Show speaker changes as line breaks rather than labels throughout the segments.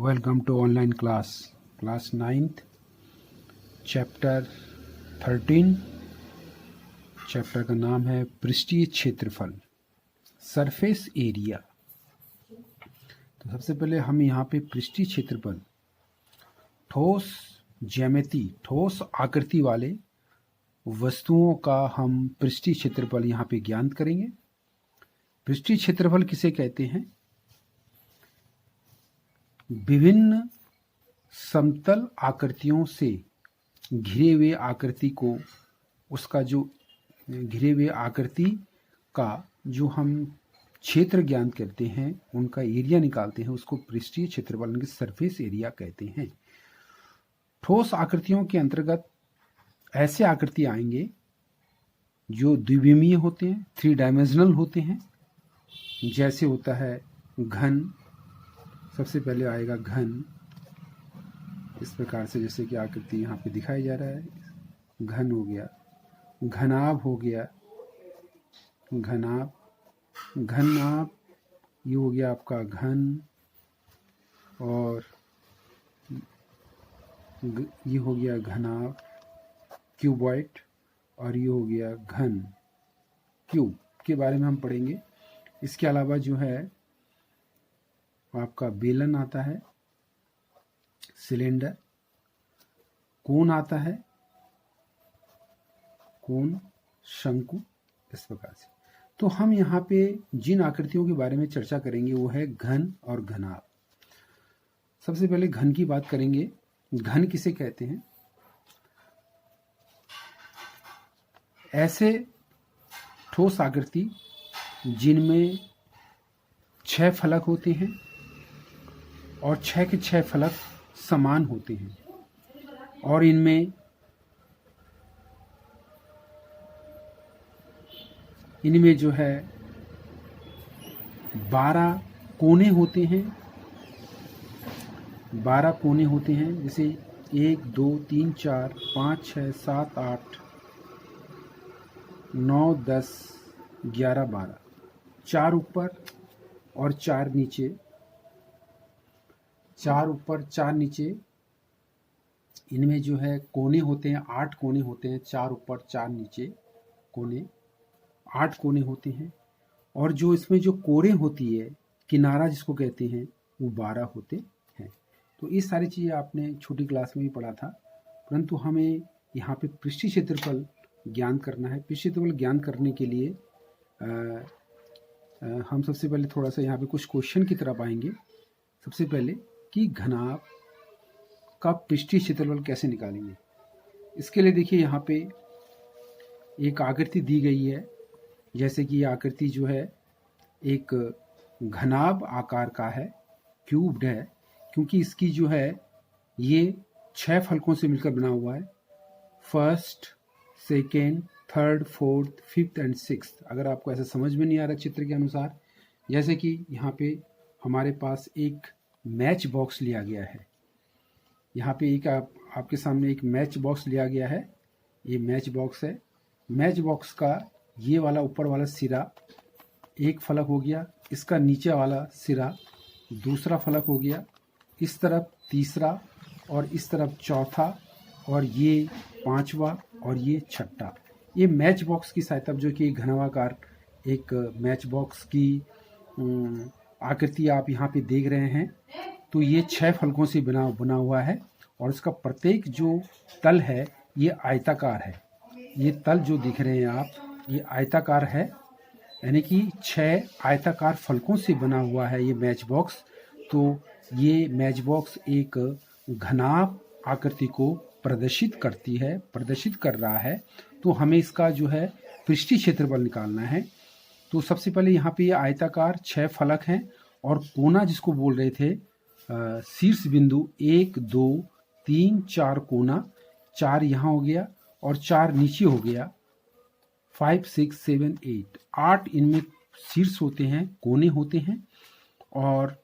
Welcome to online class 9th chapter 13। Chapter का नाम है पृष्ठीय क्षेत्रफल, सरफेस एरिया। तो सबसे पहले हम यहाँ पे पृष्ठीय क्षेत्रफल, ठोस ज्यामिति, ठोस आकृति वाले वस्तुओं का हम पृष्ठीय क्षेत्रफल यहाँ पे ज्ञान करेंगे। पृष्ठीय क्षेत्रफल किसे कहते हैं? विभिन्न समतल आकृतियों से घिरे हुए आकृति को, उसका जो घिरे हुए आकृति का जो हम क्षेत्र ज्ञान करते हैं, उनका एरिया निकालते हैं, उसको पृष्ठीय क्षेत्रफल, सरफेस एरिया कहते हैं। ठोस आकृतियों के अंतर्गत ऐसे आकृति आएंगे जो द्विविमीय होते हैं, 3 डायमेंशनल होते हैं। जैसे होता है घन, सबसे पहले आएगा घन, इस प्रकार से जैसे कि आकृति यहाँ पे दिखाई जा रहा है। घन हो गया, घनाभ हो गया, घनाभ, घनाभ, ये हो गया आपका घन, और ये हो गया घनाभ क्यूबॉइड, और ये हो गया घन क्यूब के बारे में हम पढ़ेंगे। इसके अलावा जो है आपका बेलन आता है, सिलेंडर, कोन आता है, कोन, शंकु, इस प्रकार से। तो हम यहाँ पे जिन आकृतियों के बारे में चर्चा करेंगे वो है घन और घनाभ। सबसे पहले घन की बात करेंगे। घन किसे कहते हैं? ऐसे ठोस आकृति जिनमें 6 फलक होते हैं और 6 के 6 फलक समान होते हैं, और इनमें जो है 12 कोने होते हैं। 12 कोने होते हैं, जैसे 1 2 3 4 5 6 7 8 9 10 11 12, 4 ऊपर और 4 नीचे, 4 ऊपर 4 नीचे। इनमें जो है कोने होते हैं, 8 कोने होते हैं। 4 ऊपर 4 नीचे कोने, 8 कोने होते हैं। और जो इसमें जो कोरे होती है, किनारा जिसको कहते हैं, वो 12 होते हैं। तो ये सारी चीज़ें आपने छोटी क्लास में भी पढ़ा था, परंतु हमें यहाँ पे पृष्ठीय क्षेत्रफल ज्ञान करना है। पृष्ठीय क्षेत्रफल ज्ञान करने के लिए हम सबसे पहले थोड़ा सा यहाँ पे कुछ क्वेश्चन की तरफ आएंगे। सबसे पहले कि घनाभ का पृष्ठीय क्षेत्रफल कैसे निकालेंगे। इसके लिए देखिए यहाँ पे एक आकृति दी गई है। जैसे कि ये आकृति जो है एक घनाभ आकार का है, क्यूब्ड है, क्योंकि इसकी जो है ये 6 फलकों से मिलकर बना हुआ है। First, second, third, fourth, fifth and sixth. अगर आपको ऐसा समझ में नहीं आ रहा चित्र के अनुसार, जैसे कि यहाँ पे हमारे पास एक मैच बॉक्स लिया गया है। यहाँ पे एक आपके सामने एक मैच बॉक्स लिया गया है। ये मैच बॉक्स है। मैच बॉक्स का ये वाला ऊपर वाला सिरा एक फलक हो गया, इसका नीचे वाला सिरा दूसरा फलक हो गया, इस तरफ तीसरा, और इस तरफ चौथा, और ये 5वां, और ये 6ठा। ये मैच बॉक्स की सहायता, जो कि घनाभाकार एक मैच बॉक्स की आकृति आप यहाँ पे देख रहे हैं। तो ये 6 फलकों से बना हुआ है, और इसका प्रत्येक जो तल है ये आयताकार है। ये तल जो दिख रहे हैं आप, ये आयताकार है, यानी कि 6 आयताकार फलकों से बना हुआ है ये मैच बॉक्स। तो ये मैच बॉक्स एक घनाभ आकृति को प्रदर्शित कर रहा है। तो हमें इसका जो है पृष्ठीय क्षेत्रफल निकालना है। तो सबसे पहले यहाँ पे ये आयताकार 6 फलक हैं, और कोना जिसको बोल रहे थे, शीर्ष बिंदु 1 2 3 4 कोना, 4 यहाँ हो गया और 4 नीचे हो गया, 5 6 7 8, 8 इनमें शीर्ष होते हैं, कोने होते हैं। और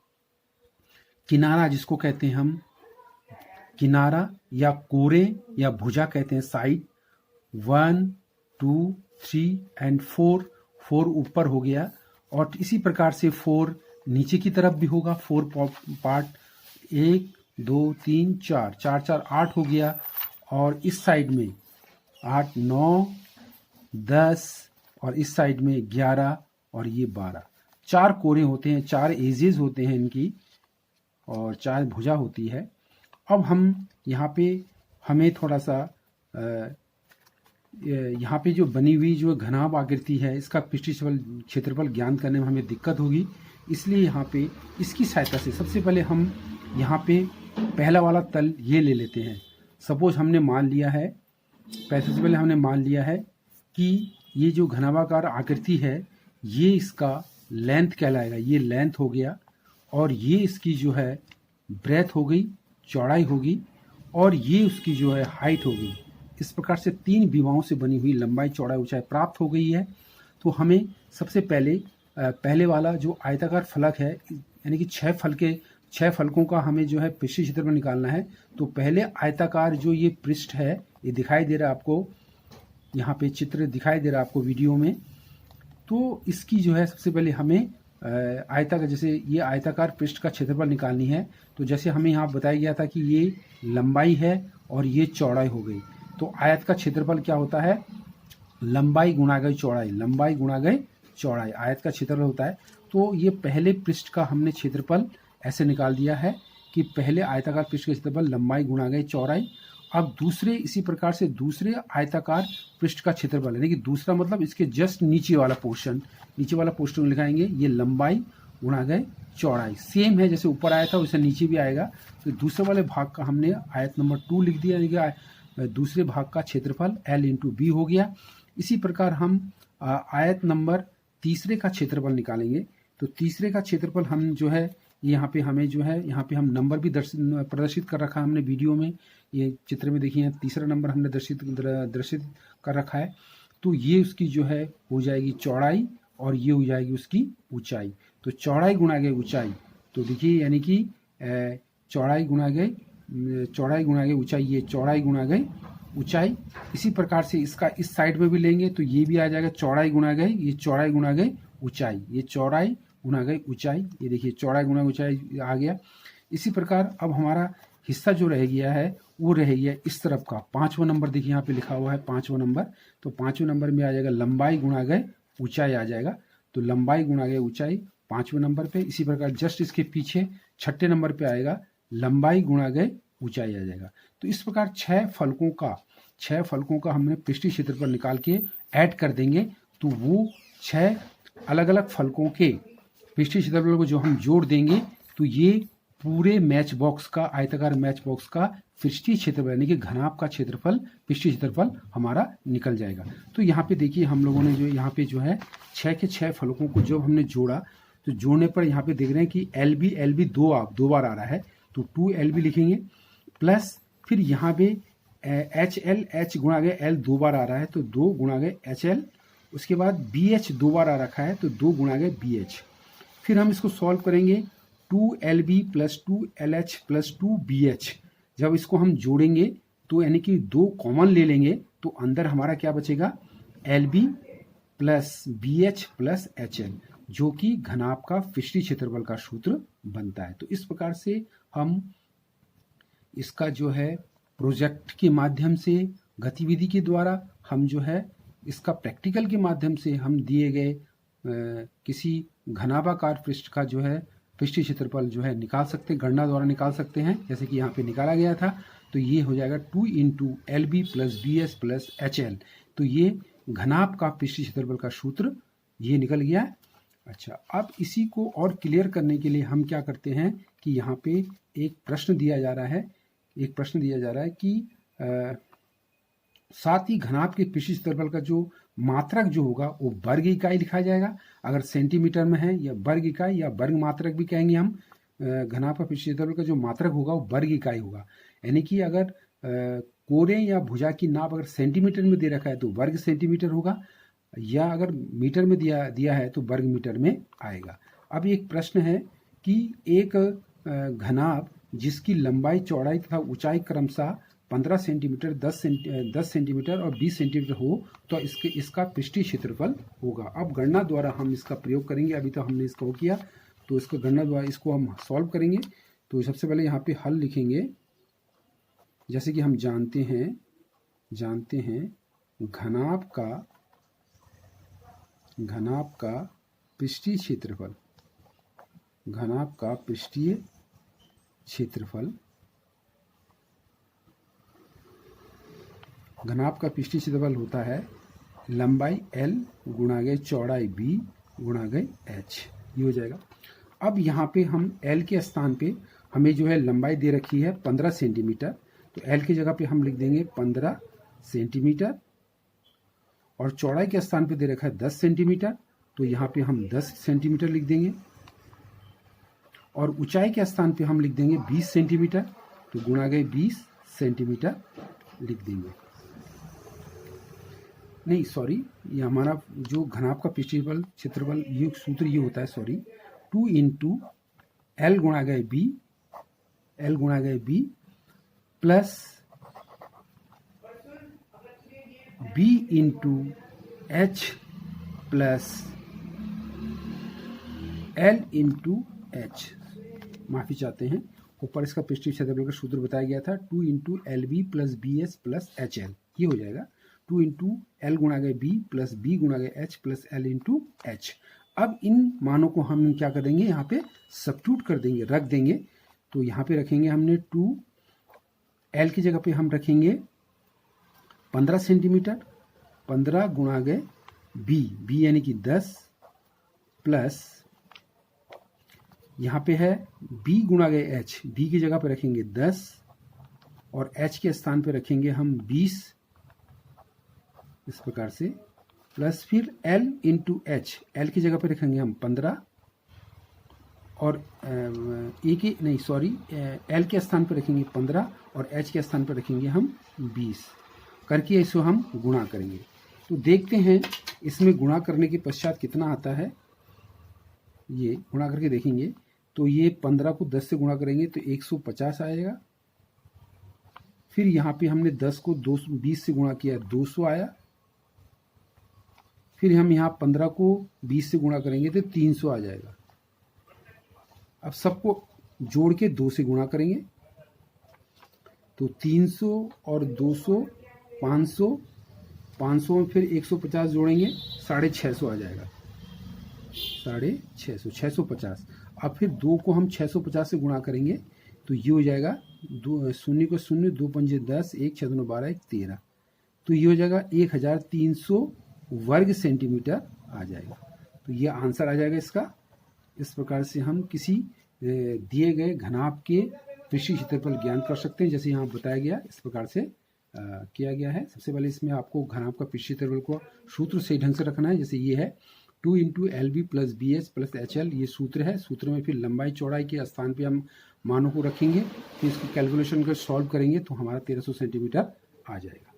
किनारा जिसको कहते हैं हम, किनारा या कोरे या भुजा कहते हैं, साइड, 1 2 3 एंड 4, 4 ऊपर हो गया, और इसी प्रकार से 4 नीचे की तरफ भी होगा, 4 पार्ट 1 2 3 4, 4 4 8 हो गया। और इस साइड में 8 9 10 और इस साइड में 11 और ये 12। 4 कोरे होते हैं, 4 एजेस होते हैं इनकी और 4 भुजा होती है। अब हम यहाँ पे हमें थोड़ा सा यहाँ पे जो बनी हुई जो घनाभ आकृति है इसका पृष्ठीय क्षेत्रफल ज्ञान करने में हमें दिक्कत होगी। इसलिए यहाँ पे इसकी सहायता से सबसे पहले हम यहाँ पे पहला वाला तल ये ले लेते हैं। सपोज हमने मान लिया है, सबसे पहले हमने मान लिया है कि ये जो घनाभाकार आकृति है ये इसका लेंथ कहलाएगा, ये लेंथ हो गया। और ये इसकी जो है ब्रेथ हो गई, चौड़ाई होगी, और ये उसकी जो है हाइट होगी। इस प्रकार से 3 विमाओं से बनी हुई लंबाई चौड़ाई ऊंचाई प्राप्त हो गई है। तो हमें सबसे पहले वाला जो आयताकार फलक है, यानी कि 6 फलकों का हमें जो है पृष्ठीय क्षेत्रफल निकालना है। तो पहले आयताकार जो ये पृष्ठ है, ये दिखाई दे रहा है आपको, यहाँ पे चित्र दिखाई दे रहा है आपको वीडियो में। तो इसकी जो है सबसे पहले हमें आयताकार, जैसे ये आयताकार पृष्ठ का क्षेत्रफल निकालनी है। तो जैसे हमें यहाँ बताया गया था कि ये लंबाई है और ये चौड़ाई हो गई। तो आयत का क्षेत्रफल क्या होता है? लंबाई गुणा गई चौड़ाई, लंबाई गुणा गई चौड़ाई आयत का क्षेत्रफल होता है। तो ये पहले पृष्ठ का हमने क्षेत्रफल ऐसे निकाल दिया है कि पहले आयताकार पृष्ठ का क्षेत्रफल लंबाई गुणा गई चौड़ाई। अब दूसरे इसी प्रकार से दूसरे आयताकार पृष्ठ का क्षेत्रफल, यानी कि दूसरा मतलब इसके जस्ट नीचे वाला पोर्शन लिखाएंगे, ये लंबाई गुणा गए चौड़ाई। सेम है जैसे ऊपर आया था वैसे नीचे भी आएगा। तो दूसरे वाले भाग का हमने आयत नंबर 2 लिख दिया, यानी कि दूसरे भाग का क्षेत्रफल L इंटू बी हो गया। इसी प्रकार हम आयत नंबर तीसरे का क्षेत्रफल निकालेंगे। तो तीसरे का क्षेत्रफल हम जो है यहाँ पे हमें जो है यहाँ पे हम नंबर भी प्रदर्शित कर रखा है हमने वीडियो में। ये चित्र में देखिए तीसरा नंबर हमने दर्शित कर रखा है। तो ये उसकी जो है हो जाएगी चौड़ाई और ये हो जाएगी उसकी ऊंचाई। तो चौड़ाई गुणा गई ऊंचाई, तो देखिए यानी कि चौड़ाई गुणा गई ऊंचाई, ये चौड़ाई गुणा गई ऊंचाई। इसी प्रकार से इसका इस साइड में भी लेंगे तो ये भी आ जाएगा चौड़ाई गुणा गई, ये चौड़ाई गुणा गई ऊंचाई, ये चौड़ाई गुणा गई ऊंचाई, ये देखिए चौड़ाई गुणा ऊंचाई आ गया। इसी प्रकार अब हमारा हिस्सा जो रह गया है वो रह गया इस तरफ का 5वां नंबर, देखिए यहाँ पे लिखा हुआ है 5वां नंबर। तो 5वें नंबर में आ जाएगा लंबाई गुणा गए ऊंचाई आ जाएगा। तो लंबाई गुणा गए ऊंचाई 5वें नंबर पे। इसी प्रकार जस्ट इसके पीछे 6ठे नंबर पे आएगा लंबाई गुणा गए ऊंचाई आ जाएगा। तो इस प्रकार 6 फलकों का हमने पृष्ठीय क्षेत्रफल निकाल के ऐड कर देंगे। तो वो 6 अलग अलग फलकों के पृष्ठीय क्षेत्रफल को जो हम जोड़ देंगे तो ये पूरे मैच बॉक्स का, आयताकार मैच बॉक्स का पृष्ठीय क्षेत्रफल यानी कि घनाभ का क्षेत्रफल, पृष्ठीय क्षेत्रफल हमारा निकल जाएगा। तो यहाँ पे देखिए हम लोगों ने जो यहाँ पे जो है 6 के 6 फलकों को जब हमने जोड़ा तो जोड़ने पर यहाँ पे देख रहे हैं कि LB दो बार आ रहा है। तो 2LB लिखेंगे प्लस फिर यहाँ पे H गुणा गए L 2 बार आ रहा है तो 2 गुणा गए HL। उसके बाद BH 2 बार आ रखा है तो 2 गुणा गए BH। फिर हम इसको सॉल्व करेंगे 2LB plus 2LH plus 2BH। जब इसको हम जोड़ेंगे तो यानी कि 2 कॉमन ले लेंगे तो अंदर हमारा क्या बचेगा LB plus BH plus HL, जो कि घनाभ का पृष्ठीय क्षेत्रफल का सूत्र बनता है। तो इस प्रकार से हम इसका जो है प्रोजेक्ट के माध्यम से, गतिविधि के द्वारा हम जो है इसका प्रैक्टिकल के माध्यम से हम दिए गए किसी घनाभाकार पृष्ठ का जो है पृष्ठीय क्षेत्रफल जो है निकाल सकते हैं, गणना द्वारा निकाल सकते हैं। जैसे कि यहाँ पे निकाला गया था तो ये हो जाएगा 2 into LB plus BH plus HL। तो ये घनाभ का पृष्ठीय क्षेत्रफल का सूत्र ये निकल गया। अच्छा, अब इसी को और क्लियर करने के लिए हम क्या करते हैं कि यहाँ पे एक प्रश्न दिया जा रहा है कि साथ ही घनाभ के पृष्ठीय क्षेत्रफल का जो मात्रक जो होगा वो वर्ग इकाई लिखा जाएगा। अगर सेंटीमीटर में है या वर्ग इकाई या वर्ग मात्रक भी कहेंगे हम। घनाभ का पृष्ठीय क्षेत्रफल का जो मात्रक होगा वो वर्ग इकाई होगा। यानी कि अगर कोरे या भुजा की नाप अगर सेंटीमीटर में दे रखा है तो वर्ग सेंटीमीटर होगा, या अगर मीटर में दिया है तो वर्ग मीटर में आएगा। अब एक प्रश्न है कि एक घनाभ जिसकी लंबाई चौड़ाई तथा ऊंचाई क्रमशः 15 सेंटीमीटर, 10 सेंटीमीटर और 20 सेंटीमीटर हो तो इसका पृष्ठीय क्षेत्रफल होगा। अब गणना द्वारा हम इसका प्रयोग करेंगे। अभी तो हमने इसका वो किया तो इसको गणना द्वारा इसको हम सॉल्व करेंगे। तो सबसे पहले यहाँ पे हल लिखेंगे। जैसे कि हम जानते हैं घनाभ का पृष्ठीय क्षेत्रफल, घनाभ का पृष्ठीय क्षेत्रफल होता है लंबाई L गुणा गए चौड़ाई B गुणा गए H, ये हो जाएगा। अब यहाँ पे हम L के स्थान पे हमें जो है लंबाई दे रखी है 15 सेंटीमीटर, तो L की जगह पे हम लिख देंगे 15 सेंटीमीटर, और चौड़ाई के स्थान पे दे रखा है 10 सेंटीमीटर, तो यहाँ पे हम 10 सेंटीमीटर लिख देंगे, और ऊंचाई के स्थान पे हम लिख देंगे 20 सेंटीमीटर, तो गुणा गए 20 सेंटीमीटर लिख देंगे। नहीं सॉरी, ये हमारा जो घनाभ का पृष्ठीय क्षेत्रफल ये सूत्र ये होता है 2 इंटू L गुणा गए B plus B into H plus L into H, माफ़ी चाहते हैं, ऊपर इसका पृष्ठीय क्षेत्रफल का सूत्र बताया गया था 2 into LB plus BS plus HL, ये हो जाएगा 2 इंटू L गुणा गए B प्लस B गुणा गए H plus L into H। अब इन मानों को हम क्या कर देंगे, यहाँ पे सब्स्टिट्यूट कर देंगे, रख देंगे। तो यहाँ पे रखेंगे हमने 2, L की जगह पे हम रखेंगे 15 सेंटीमीटर, 15 गुणा गए B यानी कि 10 प्लस यहाँ पे है B गुणा गए H, B की जगह पे रखेंगे 10 और H के स्थान पे रखेंगे हम 20, इस प्रकार से, प्लस फिर L इंटू H, L की जगह पे रखेंगे हम 15 और L के स्थान पे रखेंगे 15 और H के स्थान पे रखेंगे हम 20, करके इसको हम गुणा करेंगे। तो देखते हैं इसमें गुणा करने के पश्चात कितना आता है, ये गुणा करके देखेंगे। तो ये 15 को 10 से गुणा करेंगे तो 150 आएगा, फिर यहाँ पे हमने 10 को 20 से गुणा किया 200 आया, फिर हम यहाँ 15 को 20 से गुणा करेंगे तो 300 आ जाएगा। अब सबको जोड़ के 2 से गुणा करेंगे तो 300 और 200 500, 500 में फिर 150 जोड़ेंगे 650 आ जाएगा, 650, 650। अब फिर 2 को हम 650 से गुणा करेंगे तो ये हो जाएगा 2 शून्य को शून्य, 2 पंजे 10, 1 6 2 12, 1 13, तो ये हो जाएगा 1300 वर्ग सेंटीमीटर आ जाएगा। तो ये आंसर आ जाएगा इसका। इस प्रकार से हम किसी दिए गए घनाभ के पृष्ठीय क्षेत्रफल ज्ञान कर सकते हैं, जैसे यहाँ बताया गया इस प्रकार से किया गया है। सबसे पहले इसमें आपको घनाभ का पृष्ठीय क्षेत्रफल को सूत्र सही ढंग से रखना है। जैसे ये है 2 into LB plus BH plus HL, ये सूत्र है। सूत्र में फिर लंबाई चौड़ाई के स्थान पे हम मानों को रखेंगे, फिर इसकी कैलकुलेशन कर सॉल्व करेंगे तो हमारा 1300 सेंटीमीटर आ जाएगा।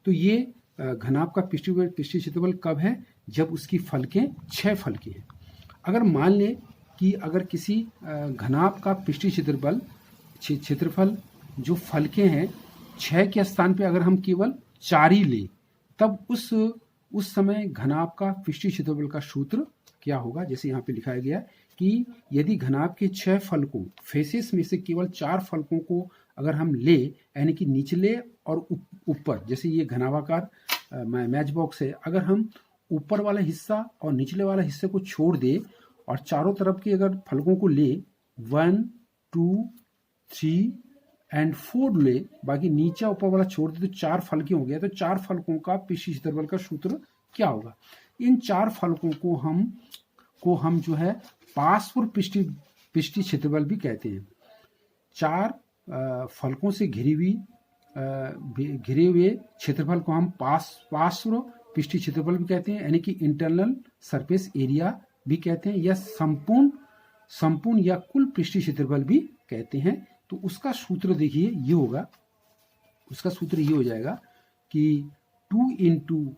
तो ये घनाभ का पृष्ठीय क्षेत्रफल कब है, जब उसकी फलकें 6 फलकें हैं। अगर मान लें कि अगर किसी घनाभ का पृष्ठीय क्षेत्रफल जो फलकें हैं 6 के स्थान पे अगर हम केवल 4 ही लें, तब उस समय घनाभ का पृष्ठीय क्षेत्रफल का सूत्र क्या होगा। जैसे यहाँ पे लिखाया गया कि यदि घनाभ के 6 फलकों फेसेस में से केवल 4 फलकों को अगर हम ले, यानी कि निचले और ऊपर, जैसे ये घनाभाकार मैच बॉक्स है, अगर हम ऊपर वाला हिस्सा और निचले वाला हिस्से को छोड़ दे और चारों तरफ के अगर फलकों को ले 1 2 3 एंड 4 ले, बाकी नीचे ऊपर वाला छोड़ दे तो 4 फलके हो गया। तो 4 फलकों का पृष्ठीय क्षेत्रफल का सूत्र क्या होगा। इन 4 फलकों को हम जो है पार्श्व पृष्ठीय क्षेत्रफल भी कहते हैं। 4 फलकों से घिरे हुए क्षेत्रफल को हम पार्श्व पृष्ठीय क्षेत्रफल भी कहते हैं, यानी कि इंटरनल सरफेस एरिया भी कहते हैं, या संपूर्ण या कुल पृष्ठीय क्षेत्रफल भी कहते हैं। तो उसका सूत्र देखिए ये होगा, उसका सूत्र ये हो जाएगा कि 2 into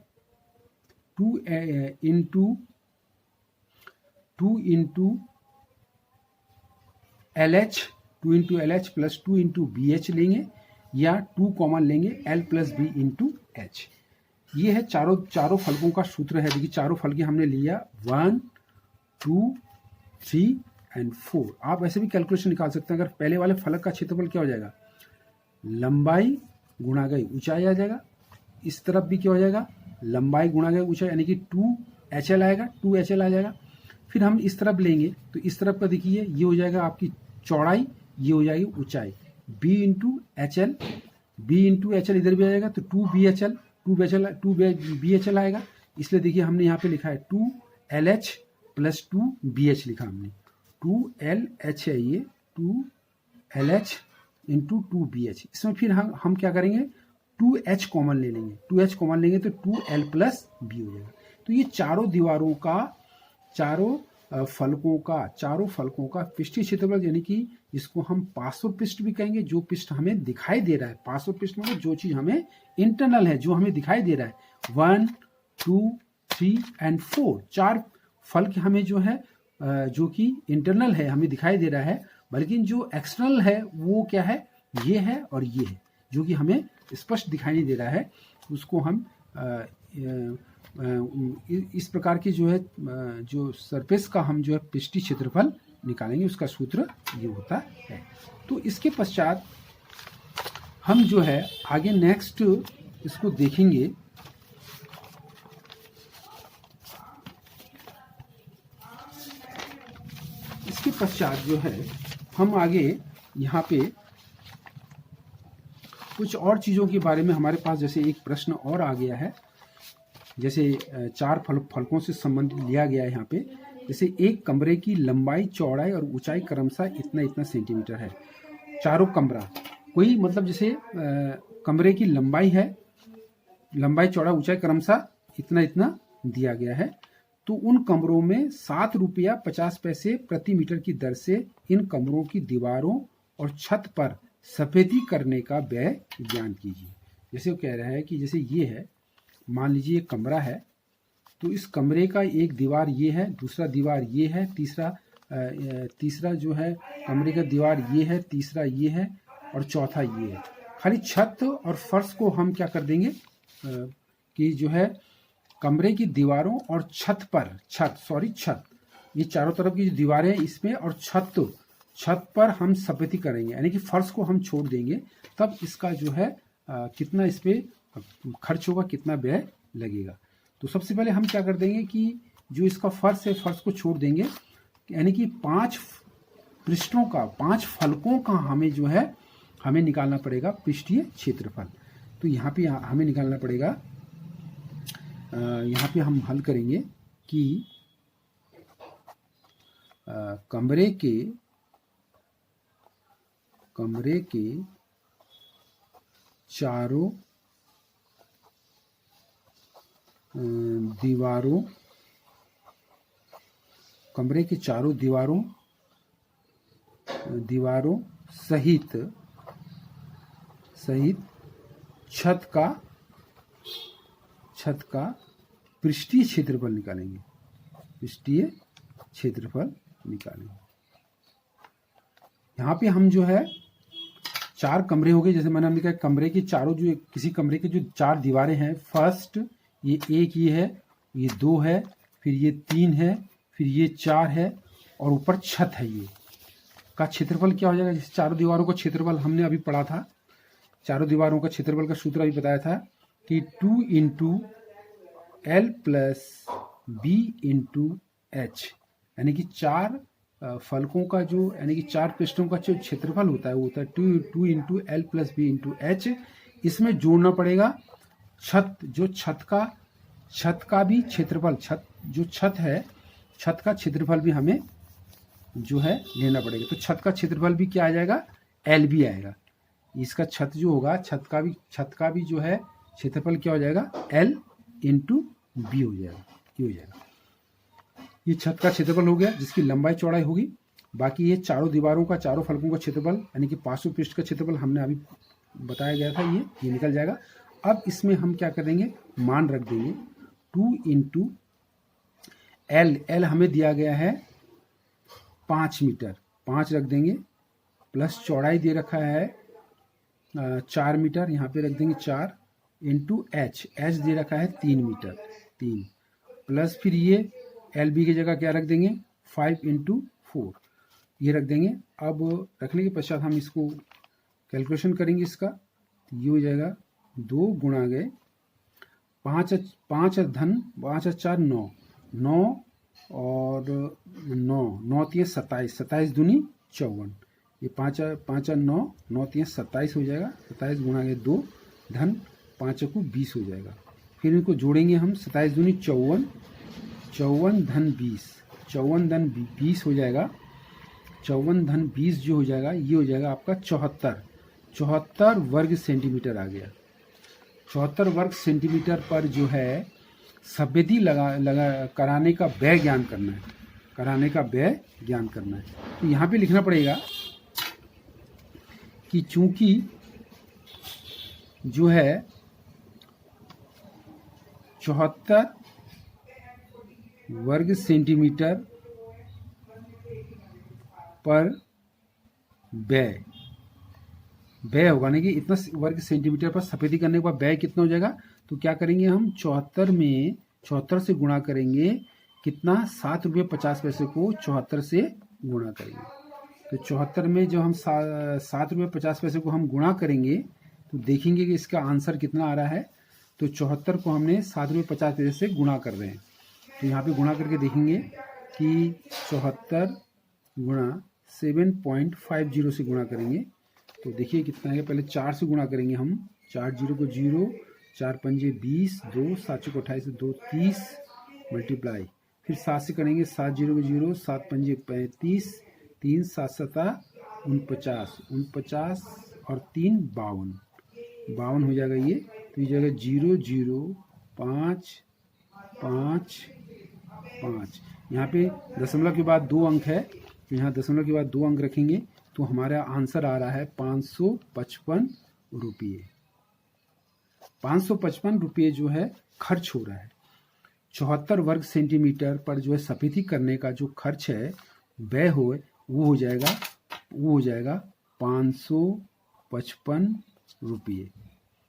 LH plus 2 into BH लेंगे, या 2 कॉमन लेंगे L plus B into H। ये है चारों फलकों का सूत्र है। देखिए चारों फलके हमने लिया 1 2 3 एंड 4। आप ऐसे भी कैलकुलेशन निकाल सकते हैं। अगर पहले वाले फलक का क्षेत्रफल क्या हो जाएगा, लंबाई गुणा गई ऊंचाई आ जाएगा। इस तरफ भी क्या हो जाएगा, लंबाई गुणा गई ऊंचाई, यानी कि 2HL आएगा, 2HL आ जाएगा। फिर हम इस तरफ लेंगे तो इस तरफ का देखिए, ये हो जाएगा आपकी चौड़ाई, ये हो जाएगी ऊंचाई, B into H L, B into H L इधर भी आ जाएगा तो 2BHL, 2BHL आएगा। इसलिए देखिए हमने यहाँ पे लिखा है 2LH प्लस 2BH लिखा हमने, 2LH है ये, 2LH इंटू 2BH। इसमें फिर हम क्या करेंगे, 2H कॉमन ले लेंगे, 2H कॉमन लेंगे तो 2L प्लस B हो जाएगा। तो ये चारों दीवारों का, चारों फलकों का पृष्ठीय क्षेत्रफल, यानी कि इसको हम पार्श्व पृष्ठ भी कहेंगे, जो पृष्ठ हमें दिखाई दे रहा है। पार्श्व पृष्ठ मतलब जो चीज हमें इंटरनल है, जो हमें दिखाई दे रहा है। 1, 2, 3 एंड 4, 4 फलक हमें जो है जो कि इंटरनल है, हमें दिखाई दे रहा है। बल्कि जो एक्सटर्नल है वो क्या है, ये है और ये है, जो कि हमें स्पष्ट दिखाई नहीं दे रहा है। उसको हम इस प्रकार की जो है, जो सरफेस का हम जो है पृष्ठीय क्षेत्रफल निकालेंगे, उसका सूत्र ये होता है। तो इसके पश्चात हम जो है आगे नेक्स्ट इसको देखेंगे। इसके पश्चात जो है हम आगे यहाँ पे कुछ और चीज़ों के बारे में हमारे पास, जैसे एक प्रश्न और आ गया है, जैसे 4 फलकों से संबंधित लिया गया है यहाँ पे। जैसे एक कमरे की लंबाई, चौड़ाई और ऊंचाई क्रमशः इतना इतना सेंटीमीटर है। चारों कमरा, कोई मतलब जैसे कमरे की लंबाई है, लंबाई चौड़ा ऊंचाई क्रमशः इतना इतना दिया गया है। तो उन कमरों में 7 रुपया 50 पैसे प्रति मीटर की दर से इन कमरों की दीवारों और छत पर सफेदी करने का व्यय ज्ञान कीजिए। जैसे वो कह रहा है कि जैसे ये है, मान लीजिए एक कमरा है, तो इस कमरे का एक दीवार ये है, दूसरा दीवार ये है, तीसरा जो है कमरे का दीवार ये है, तीसरा ये है और चौथा ये है। खाली छत और फर्श को हम क्या कर देंगे कि जो है कमरे की दीवारों और छत पर, छत, ये चारों तरफ की जो दीवारें हैं इसमें, और छत पर हम सफेदी करेंगे, यानी कि फर्श को हम छोड़ देंगे। तब इसका जो है कितना इस पे खर्च होगा, कितना व्यय लगेगा। तो सबसे पहले हम क्या कर देंगे कि जो इसका फर्श है, फर्श को छोड़ देंगे, यानी कि 5 पृष्ठों का, 5 फलकों का हमें जो है हमें निकालना पड़ेगा पृष्ठीय क्षेत्रफल। तो यहाँ पे हमें निकालना पड़ेगा, यहाँ पे हम हल करेंगे कि कमरे के चारों दीवारों, कमरे के चारों दीवारों सहित छत का पृष्ठीय क्षेत्रफल निकालेंगे, यहाँ पे हम जो है 4 कमरे हो गए। जैसे मैंने लिखा कमरे के चारों, जो किसी कमरे के जो 4 दीवारें हैं, फर्स्ट ये 1 ये है, ये 2 है, फिर ये 3 है, फिर ये 4 है और ऊपर छत है, ये का क्षेत्रफल क्या हो जाएगा। जैसे चारों दीवारों का क्षेत्रफल हमने अभी पढ़ा था, चारों दीवारों का क्षेत्रफल का सूत्र अभी बताया था कि 2 into L plus B into H, यानी कि 4 फलकों का जो, यानी कि 4 पृष्ठों का जो क्षेत्रफल होता है वो होता है 2 into L plus B into H। इसमें जोड़ना पड़ेगा छत का भी क्षेत्रफल, छत है, छत का क्षेत्रफल भी हमें जो है लेना पड़ेगा। तो छत का क्षेत्रफल भी क्या आ जाएगा, LB आएगा। इसका छत जो होगा, छत का भी जो है क्षेत्रफल क्या हो जाएगा, L इंटू B हो जाएगा, ये हो जाएगा। ये छत का क्षेत्रफल हो गया, जिसकी लंबाई चौड़ाई होगी। बाकी ये चारों दीवारों का, चारों फलकों का क्षेत्रफल, यानी कि पार्श्व पृष्ठ का क्षेत्रफल हमने अभी बताया गया था, ये निकल जाएगा। अब इसमें हम क्या करेंगे, मान रख देंगे 2 इंटू L हमें दिया गया है 5 मीटर, 5 रख देंगे, प्लस चौड़ाई दे रखा है 4 मीटर, यहाँ पे रख देंगे 4, इंटू H दे रखा है 3 मीटर, 3, प्लस फिर ये LB की जगह क्या रख देंगे 5 इंटू 4। ये रख देंगे। अब रखने के पश्चात हम इसको कैलकुलेशन करेंगे इसका, तो ये हो जाएगा 2 गुणा गए 5 धन 5 4 9 9 और 9 9 3 27 27 दूनी 54, ये 5 5 9 9 3 27 हो जाएगा। 27 गुणा गए 2 धन 5 को 20 हो जाएगा। फिर इनको जोड़ेंगे हम, 27 दूनी 54, 54 धन 20, 54 धन 20 हो जाएगा। 54 धन 20 जो हो जाएगा ये हो जाएगा आपका 74 वर्ग सेंटीमीटर आ गया। 74 वर्ग सेंटीमीटर पर जो है सफेदी लगा कराने का व्यय ज्ञान करना है, कराने का व्यय ज्ञान करना है। तो यहाँ पे लिखना पड़ेगा कि चूंकि जो है 74 वर्ग सेंटीमीटर पर व्यय होगा, नहीं कि इतना वर्ग सेंटीमीटर पर सफेदी करने के बाद व्यय कितना हो जाएगा। तो क्या करेंगे हम, 74 से गुणा करेंगे, कितना 7 रुपये 50 पैसे को 74 से गुणा करेंगे। तो 74 में जो हम 7 रुपये 50 पैसे को हम गुणा करेंगे तो देखेंगे कि इसका आंसर कितना आ रहा है। तो 74 को हमने 7 रुपये 50 पैसे से गुणा कर रहे हैं, तो यहाँ पे गुणा करके देखेंगे कि 74 गुणा 7.50 से गुणा करेंगे तो देखिए कितना है। पहले 4 से गुणा करेंगे हम, 4 0 को 0, 4 पंजे 20, 2 7 को 28, 2 30 मल्टीप्लाई, फिर 7 से करेंगे, 7 0 को 0, 7 पंजे 35, 3 7 7 49 और 3 52 हो जाएगा ये। तो ये जाएगा 0 0 5 5 5। यहाँ पे दशमलव के बाद 2 अंक है, तो यहाँ दशमलव के बाद 2 अंक रखेंगे तो हमारा आंसर आ रहा है 555 रुपये। 555 रुपये जो है खर्च हो रहा है। 74 वर्ग सेंटीमीटर पर जो है सफेदी करने का जो खर्च है व्यय वो हो जाएगा 555 रुपये।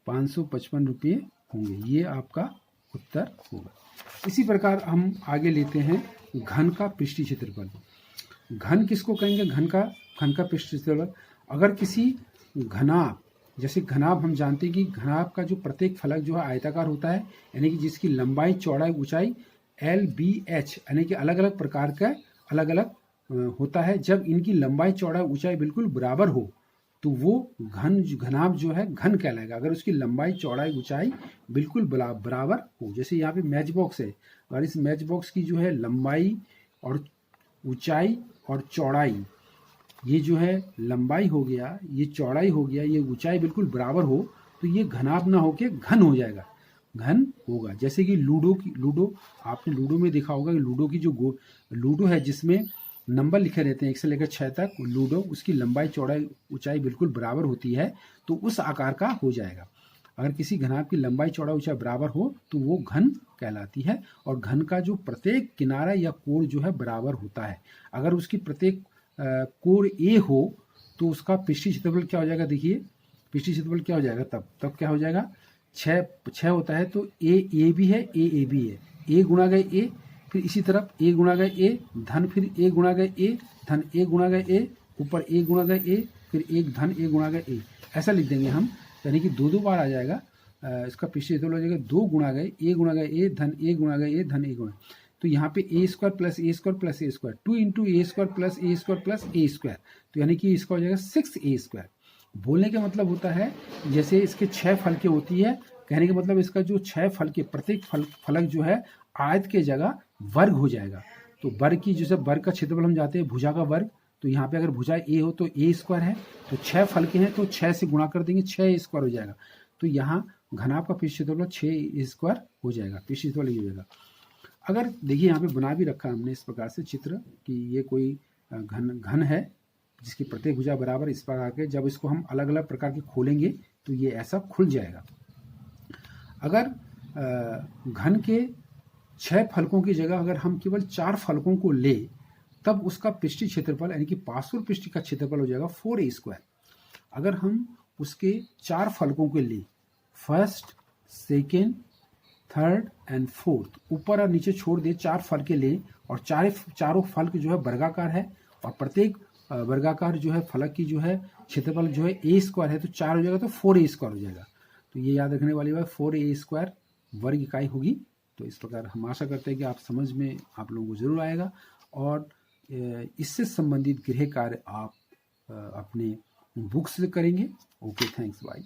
555 रुपये होंगे, ये आपका उत्तर होगा। इसी प्रकार हम आगे लेते हैं घन का पृष्ठीय क्षेत्रफल। घन किसको कहेंगे, घन का पृष्ठीय क्षेत्रफल। अगर किसी घनाभ, जैसे घनाभ हम जानते हैं कि घनाभ का जो प्रत्येक फलक जो है आयताकार होता है, यानी कि जिसकी लंबाई चौड़ाई ऊंचाई LBH यानी कि अलग अलग प्रकार का अलग अलग होता है। जब इनकी लंबाई चौड़ाई ऊंचाई बिल्कुल बराबर हो तो वो घनाभ जो है घन कहलाएगा। अगर उसकी लंबाई चौड़ाई ऊंचाई बिल्कुल बराबर हो, जैसे यहाँ पे मैच बॉक्स है, अगर इस मैच बॉक्स की जो है लंबाई और ऊंचाई और चौड़ाई, ये जो है लंबाई हो गया, ये चौड़ाई हो गया, ये ऊंचाई बिल्कुल बराबर हो तो ये घनाभ ना होके घन हो जाएगा, घन होगा। जैसे कि लूडो आपने लूडो में देखा होगा कि लूडो की जो लूडो है जिसमें नंबर लिखे रहते हैं 1 से लेकर 6 तक, लूडो उसकी लंबाई चौड़ाई ऊंचाई बिल्कुल बराबर होती है तो उस आकार का हो जाएगा। अगर किसी घनाभ की लंबाई चौड़ाई ऊंचाई बराबर हो तो वो घन कहलाती है। और घन का जो प्रत्येक किनारा या कोण जो है बराबर होता है। अगर उसकी प्रत्येक कोण A हो तो उसका पृष्ठीय क्षेत्रफल क्या हो जाएगा, देखिए पृष्ठीय क्षेत्रफल क्या हो जाएगा, तब क्या हो जाएगा, 6 होता है तो A भी है, A भी है, A गुणा गए A, फिर इसी तरफ A गुणा गए A धन, फिर A गुणा गए A धन, A गुणा गए A, ऊपर A गुणा गए A, फिर एक धन A गुणा गए A, ऐसा लिख देंगे हम, यानी कि 2 बार आ जाएगा। इसका पृष्ठीय क्षेत्रफल हो जाएगा 2 गुणा गए A गुणा गए A धन A गुणा गए A धन A गुणा। तो यहाँ पे A square plus A square plus A square, 2 into A square plus A square plus A square, तो यानी कि इसका हो जाएगा 6A स्क्वायर। बोलने का मतलब होता है जैसे इसके 6 फलकें होती है, कहने का मतलब इसका जो 6 फलकें, प्रत्येक फलक जो है आयत के जगह वर्ग हो जाएगा। तो वर्ग की जैसे वर्ग का क्षेत्रफल हम जाते हैं भुजा का वर्ग, तो यहाँ पे अगर भुजा A हो तो A स्क्वायर है, तो 6 फलकें हैं तो 6 से गुणा कर देंगे, 6A स्क्वायर हो जाएगा। तो यहाँ घनाभ का पृष्ठीय क्षेत्रफल 6A स्क्वायर हो जाएगा, पृष्ठीय क्षेत्रफल ये हो जाएगा। अगर देखिए यहाँ पे बना भी रखा हमने इस प्रकार से चित्र कि ये कोई घन है जिसकी प्रत्येक भुजा बराबर, इस प्रकार के जब इसको हम अलग अलग प्रकार के खोलेंगे तो ये ऐसा खुल जाएगा। अगर घन के 6 फलकों की जगह अगर हम केवल 4 फलकों को ले तब उसका पृष्ठीय क्षेत्रफल यानी कि पार्श्व पृष्ठ का क्षेत्रफल हो जाएगा 4A स्क्वायर। अगर हम उसके 4 फलकों के ले, first, second, third and fourth, ऊपर और नीचे छोड़ दे, 4 फलके ले और चारों फलक जो है वर्गाकार है और प्रत्येक वर्गाकार जो है फलक की जो है क्षेत्रफल जो है ए स्क्वायर है, तो 4 हो जाएगा तो 4a स्क्वायर हो जाएगा। तो ये याद रखने वाली बात 4a स्क्वायर वर्ग इकाई होगी। तो इस प्रकार हम आशा करते हैं कि आप समझ में आप लोगों को जरूर आएगा और इससे संबंधित गृह कार्य आप अपने बुक से करेंगे। Okay, thanks, bye.